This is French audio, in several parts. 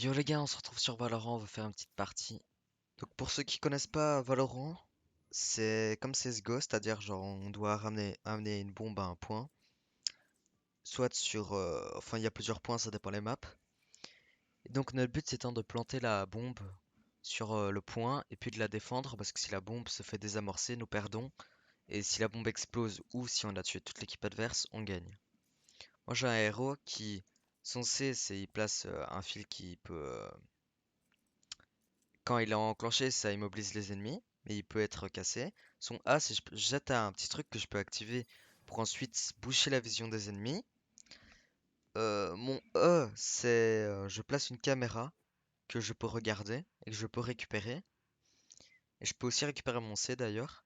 Yo les gars, on se retrouve sur Valorant, on va faire une petite partie. Donc pour ceux qui connaissent pas Valorant, c'est comme CSGO, c'est-à-dire genre on doit amener une bombe à un point. Soit sur... enfin il y a plusieurs points, ça dépend les maps. Et donc notre but c'est de planter la bombe sur le point et puis de la défendre parce que si la bombe se fait désamorcer, nous perdons. Et si la bombe explose ou si on a tué toute l'équipe adverse, on gagne. Moi j'ai un héros qui... Son C c'est il place un fil qui peut... Quand il est enclenché, ça immobilise les ennemis, mais il peut être cassé. Son A, c'est je jette un petit truc que je peux activer pour ensuite boucher la vision des ennemis. Mon E, c'est je place une caméra que je peux regarder et que je peux récupérer. Et je peux aussi récupérer mon C d'ailleurs.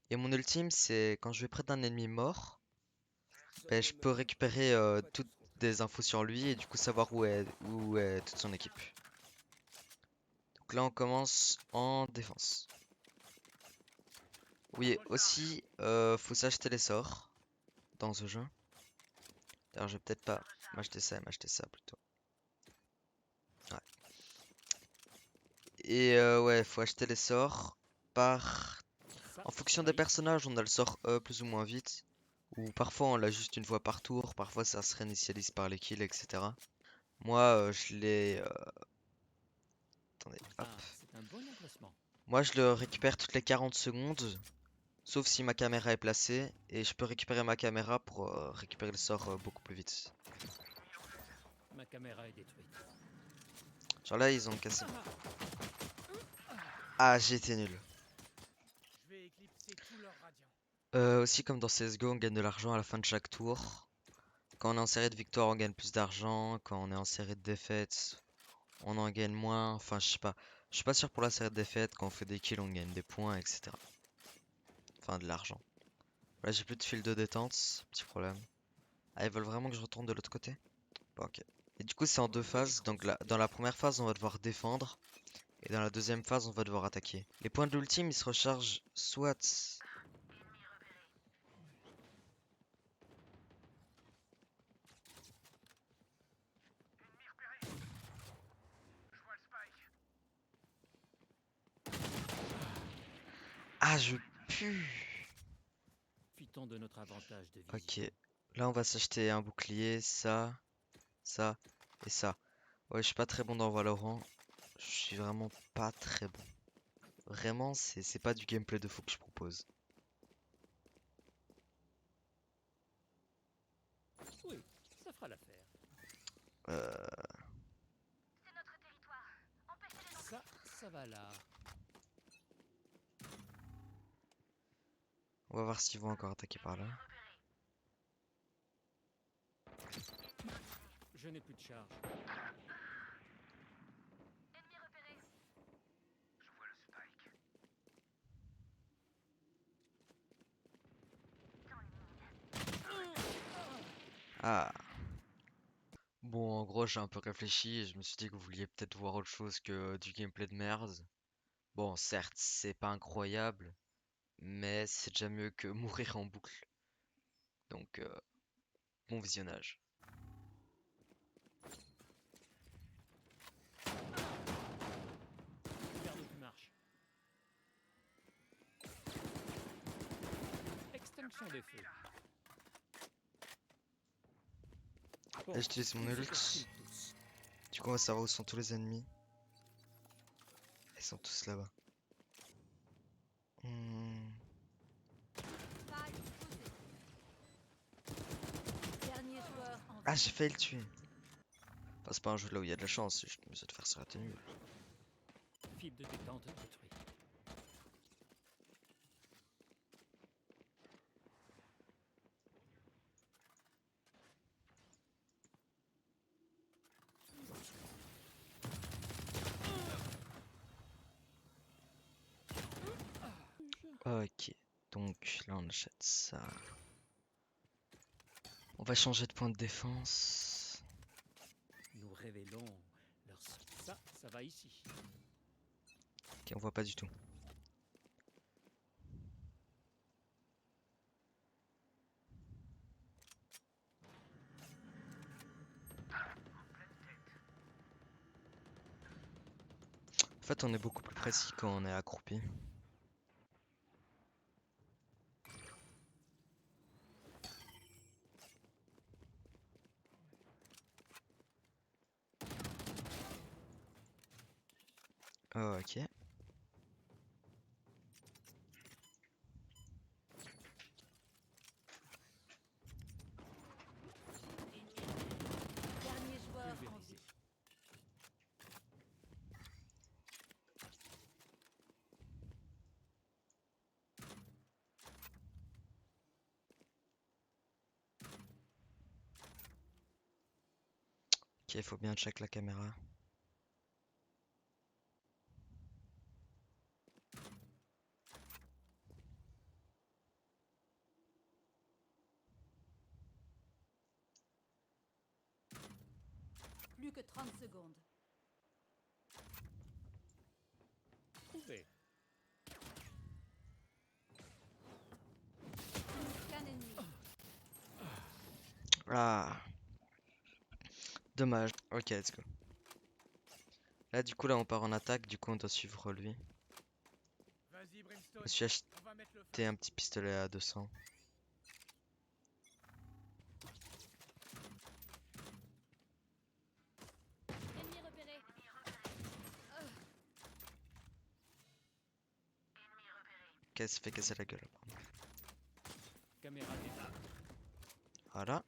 Et mon ultime, c'est quand je vais près d'un ennemi mort, ben, je peux récupérer toutes des infos sur lui et du coup savoir où est toute son équipe. Donc là, on commence en défense. Oui, aussi, faut s'acheter les sorts dans ce jeu. D'ailleurs, je vais peut-être pas m'acheter ça plutôt. Ouais. Et ouais, faut acheter les sorts par... En fonction des personnages, on a le sort E plus ou moins vite. Ou parfois on l'a juste une fois par tour, parfois ça se réinitialise par les kills, etc. Moi, je l'ai... Attendez, hop. Moi, je le récupère toutes les 40 secondes. Sauf si ma caméra est placée. Et je peux récupérer ma caméra pour récupérer le sort beaucoup plus vite. Ma caméra est détruite. Genre là, ils ont cassé. Ah, j'ai été nul. Je vais éclipser tout leur radiant. Aussi, comme dans CSGO, on gagne de l'argent à la fin de chaque tour. Quand on est en série de victoires, on gagne plus d'argent. Quand on est en série de défaites, on en gagne moins. Enfin, je sais pas. Je suis pas sûr pour la série de défaites. Quand on fait des kills, on gagne des points, etc. Enfin, de l'argent. Là, j'ai plus de fil de détente. Petit problème. Ah, ils veulent vraiment que je retourne de l'autre côté? Bon, ok. Et du coup, c'est en deux phases. Donc, dans la première phase, on va devoir défendre. Et dans la deuxième phase, on va devoir attaquer. Les points de l'ultime, ils se rechargent soit... Ah, je pue! Profitons de notre avantage de vision. Ok. Là, on va s'acheter un bouclier, ça et ça. Ouais, je suis pas très bon dans Valorant. Je suis vraiment pas très bon. Vraiment, c'est pas du gameplay de fou que je propose. Oui, ça fera l'affaire. Euh, Ça va là. on va voir s'ils vont encore attaquer par là. Je n'ai plus de charge. Ah. Bon, en gros, j'ai un peu réfléchi et je me suis dit que vous vouliez peut-être voir autre chose que du gameplay de merde. Bon, certes, c'est pas incroyable, mais c'est déjà mieux que mourir en boucle. Donc, bon visionnage. Garde qui marche. Extinction des feux. Bon, Là, j'utilise mon où se ult. cachent-ils tous? Du coup, on va savoir où sont tous les ennemis. Ils sont tous là-bas. Hmm. Ah, j'ai failli le tuer. Enfin, c'est pas un jeu là où il y a de la chance, c'est juste mieux de faire ça nul. Fibre de détente détruite. Ok, donc là on achète ça. On va changer de point de défense. Nous révélons leur... Ça va ici. Ok, on voit pas du tout. fait, on est beaucoup plus précis quand on est accroupi. Oh, ok. Dernier joueur en Pulvérisé. vie. Ok, faut bien check la caméra. Plus que 30 secondes. Trouvé. Qu'un ennemi. Ah, dommage. Ok, let's go. Là, du coup, là, on part en attaque. Du coup, on doit suivre lui. Vas-y, Je Brimstone. me suis acheté On va mettre le feu. un petit pistolet à 200. Ennemi repéré. Ok, ça fait casser la gueule. Apparemment. Caméra d'état. Voilà.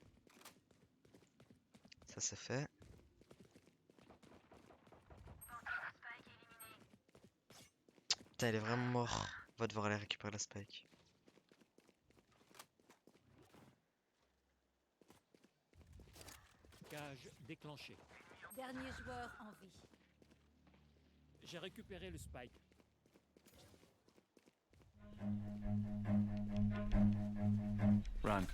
Ça, c'est fait. Putain, il est vraiment mort. On va devoir aller récupérer la spike. Cage déclenchée. Dernier joueur en vie. J'ai récupéré le spike. Run.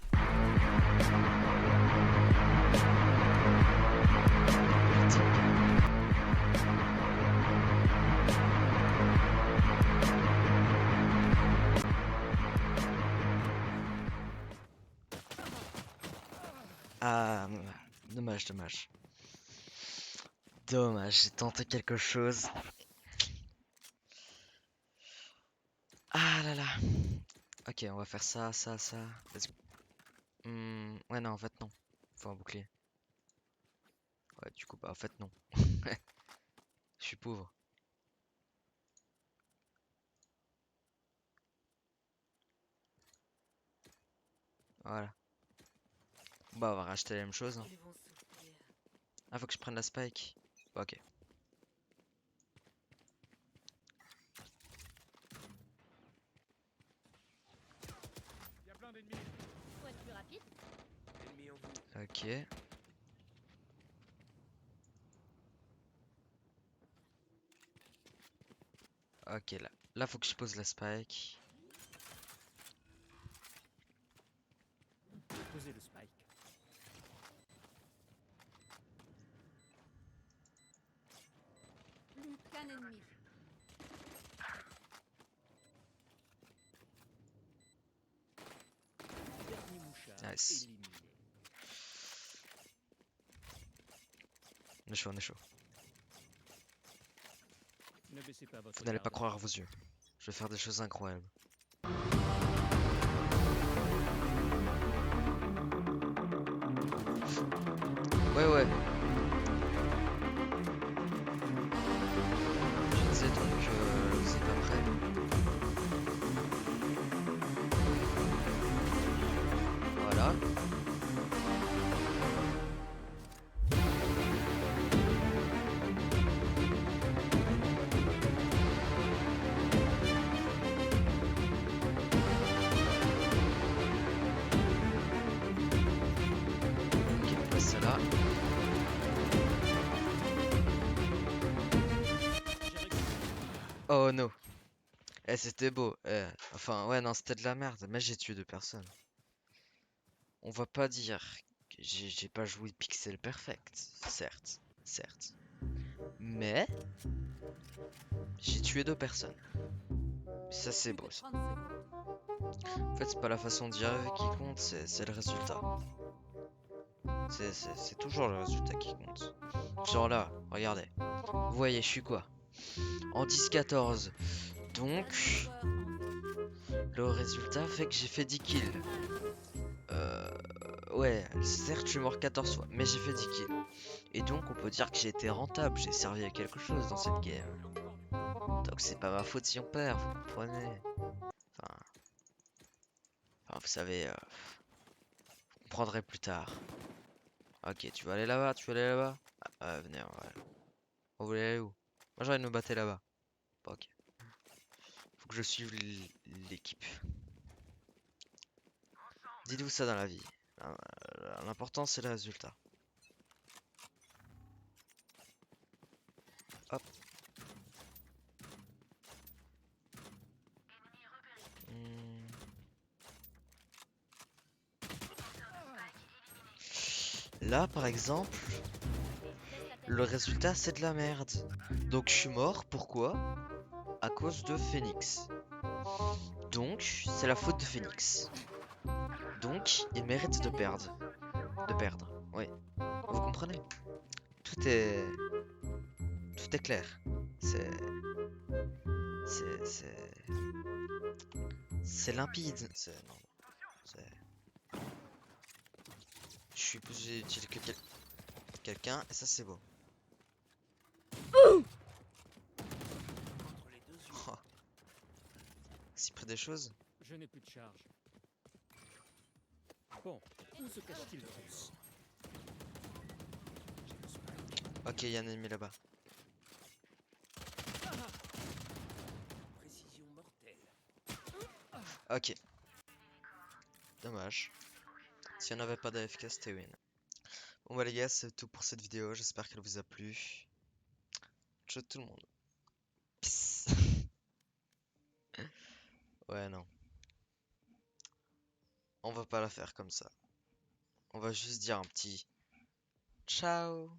Ah, dommage, dommage. Dommage, j'ai tenté quelque chose. Ah là là. Ok, on va faire ça, ça, ça. Let's go. Ouais, non, en fait, non. Faut un bouclier. Ouais, du coup, bah, en fait, non. Je suis pauvre. Voilà. Bah, on va racheter la même chose, hein. Ils vont souffrir. Ah, faut que je prenne la spike. Ok. Il y a plein d'ennemis. Faut être plus rapide. Ennemis en vue. Ok. Ok, là. Là, faut que je pose la spike. Posez le spike. Plus qu'un ennemi. Dernier mouchard Nice. éliminé. On est chaud, on est chaud. Ne baissez pas votre Vous n'allez pas garde. croire à vos yeux. Je vais faire des choses incroyables. Ouais, ouais. Je disais donc, c'est pas prêt. Voilà. Ok, on passe ça là. J'ai récupéré. Oh no. Eh, c'était beau. Enfin, ouais, non, c'était de la merde. Mais j'ai tué 2 personnes. On va pas dire que j'ai pas joué pixel perfect. Certes, certes. Mais j'ai tué 2 personnes. Ça, c'est Plus beau, que ça. 30 secondes. En fait, c'est pas la façon d'y arriver qui compte, c'est le résultat. C'est toujours le résultat qui compte. Genre là, regardez. Vous voyez, je suis quoi? en 10-14. Donc, le résultat fait que j'ai fait 10 kills. Ouais, certes, je suis mort 14 fois, mais j'ai fait 10 kills. Et donc, on peut dire que j'ai été rentable, j'ai servi à quelque chose dans cette game. Donc, c'est pas ma faute si on perd, vous comprenez? Enfin, vous savez, vous comprendrez plus tard. Ok, tu veux aller là-bas? Tu veux aller là-bas? Venez, ouais. Vous voulez aller où? Moi, j'ai envie de me battre là-bas. Ok. Faut que je suive l'équipe. Dites-vous ça dans la vie. L'important, c'est le résultat. Hop. Hmm. Là, par exemple, le résultat, c'est de la merde. Donc, je suis mort. Pourquoi? À cause de Phoenix. Donc, c'est la faute de Phoenix. Donc, il mérite de perdre. De perdre. Oui. Vous comprenez? Tout est... Tout est clair. C'est... C'est... C'est limpide. C'est... Non. C'est... Je suis plus utile que quelqu'un, et ça, c'est beau. Entre les deux yeux. Oh. Si près des choses. Je n'ai plus de charge. Bon, où se cache-t-il le russe? Ok, il y a un ennemi là-bas. Précision mortelle. Ok. Dommage. Si on n'avait pas d'AFK, c'était win. Bon bah les gars, c'est tout pour cette vidéo. J'espère qu'elle vous a plu. Ciao tout le monde. Peace. Ouais, non. On va pas la faire comme ça. On va juste dire un petit ciao.